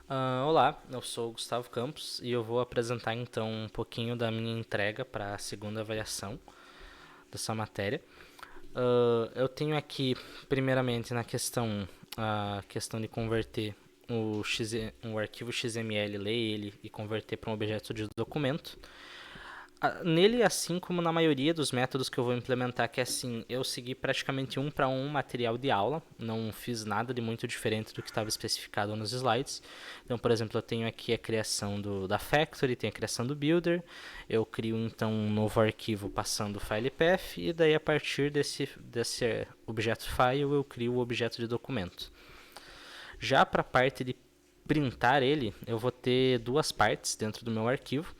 Olá, eu sou o Gustavo Campos e eu vou apresentar então um pouquinho da minha entrega para a segunda avaliação dessa matéria. Eu tenho aqui, primeiramente, na questão, a questão de converter o arquivo XML, ler ele e converter para um objeto de documento. Nele, assim como na maioria dos métodos que eu vou implementar, que é assim, eu segui praticamente um para um material de aula, não fiz nada de muito diferente do que estava especificado nos slides. Então, por exemplo, eu tenho aqui a criação da Factory, tem a criação do Builder, eu crio então um novo arquivo passando o file path, e daí a partir desse objeto file eu crio o objeto de documento. Já para a parte de printar ele, eu vou ter duas partes dentro do meu arquivo.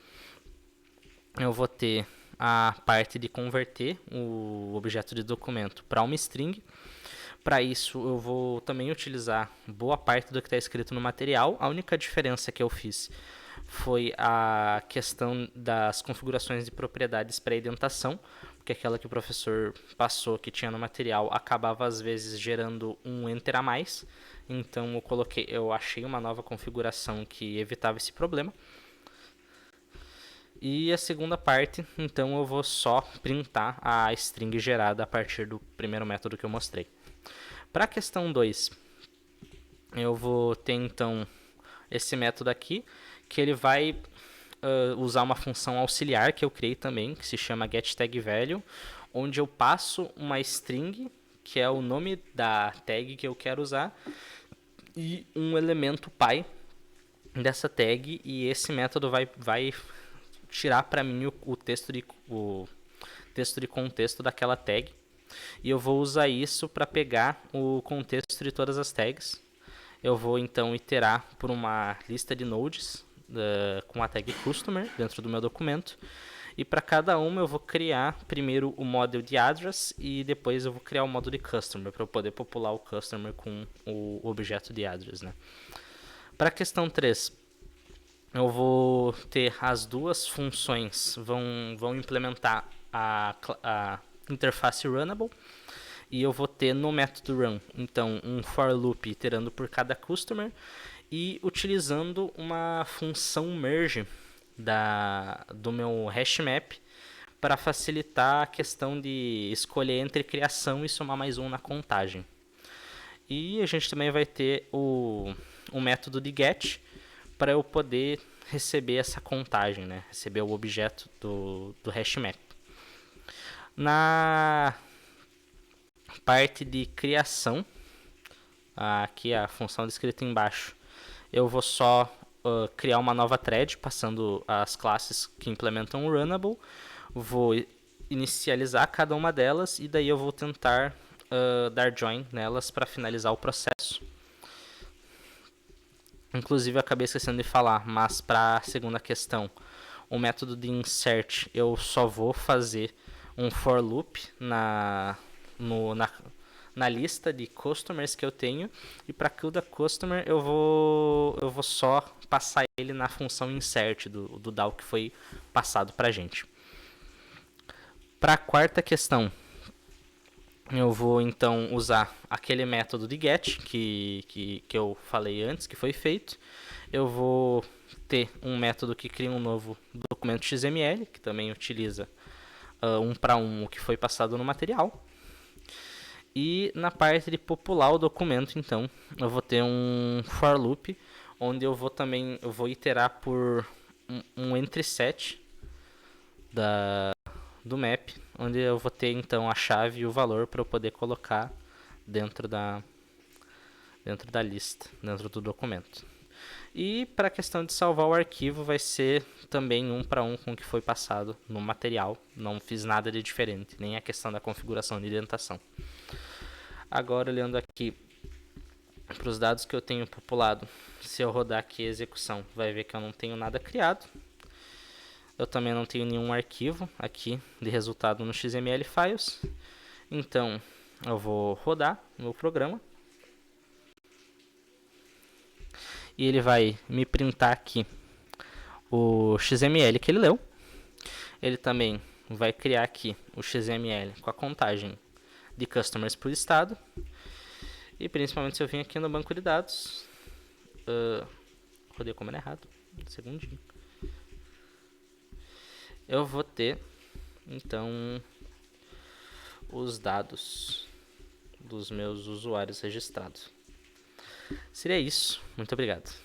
Eu vou ter a parte de converter o objeto de documento para uma string. Para isso, eu vou também utilizar boa parte do que está escrito no material. A única diferença que eu fiz foi a questão das configurações de propriedades para indentação, porque aquela que o professor passou que tinha no material acabava às vezes gerando um enter a mais. Então eu achei uma nova configuração que evitava esse problema. E a segunda parte, então eu vou só printar a string gerada a partir do primeiro método que eu mostrei. Para a questão 2, eu vou ter então esse método aqui, que ele vai usar uma função auxiliar que eu criei também, que se chama getTagValue, onde eu passo uma string, que é o nome da tag que eu quero usar, e um elemento pai dessa tag, e esse método vai tirar para mim o texto de contexto daquela tag, e eu vou usar isso para pegar o contexto de todas as tags. Eu vou então iterar por uma lista de nodes com a tag customer dentro do meu documento, e para cada uma eu vou criar primeiro o model de address e depois eu vou criar o model de customer para eu poder popular o customer com o objeto de address, né? Para a questão 3, eu vou ter as duas funções vão implementar a interface runnable, e eu vou ter no método run então um for loop iterando por cada customer e utilizando uma função merge do meu hash map para facilitar a questão de escolher entre criação e somar mais um na contagem. E a gente também vai ter o método de get para eu poder receber essa contagem, né? Receber o objeto do hash map. Na parte de criação, aqui a função descrita embaixo, eu vou só criar uma nova thread passando as classes que implementam o runnable, vou inicializar cada uma delas e daí eu vou tentar dar join nelas para finalizar o processo. Inclusive eu acabei esquecendo de falar, mas para a segunda questão, o método de insert eu só vou fazer um for loop na lista de customers que eu tenho, e para cada customer eu vou só passar ele na função insert do DAO que foi passado para a gente. Para a quarta questão, eu vou então usar aquele método de get que eu falei antes, que foi feito. Eu vou ter um método que cria um novo documento XML, que também utiliza um para um o que foi passado no material. E na parte de popular o documento, então, eu vou ter um for loop, onde eu vou iterar por um entre set do map, onde eu vou ter então a chave e o valor para eu poder colocar dentro da lista, dentro do documento. E para a questão de salvar o arquivo, vai ser também um para um com o que foi passado no material. Não fiz nada de diferente, nem a questão da configuração de indentação. Agora, olhando aqui para os dados que eu tenho populado, se eu rodar aqui a execução, vai ver que eu não tenho nada criado. Eu também não tenho nenhum arquivo aqui de resultado no XML Files. Então, eu vou rodar o meu programa. E ele vai me printar aqui o XML que ele leu. Ele também vai criar aqui o XML com a contagem de customers por estado. E principalmente se eu vim aqui no banco de dados, rodei o comando errado. Um segundinho. Eu vou ter, então, os dados dos meus usuários registrados. Seria isso. Muito obrigado.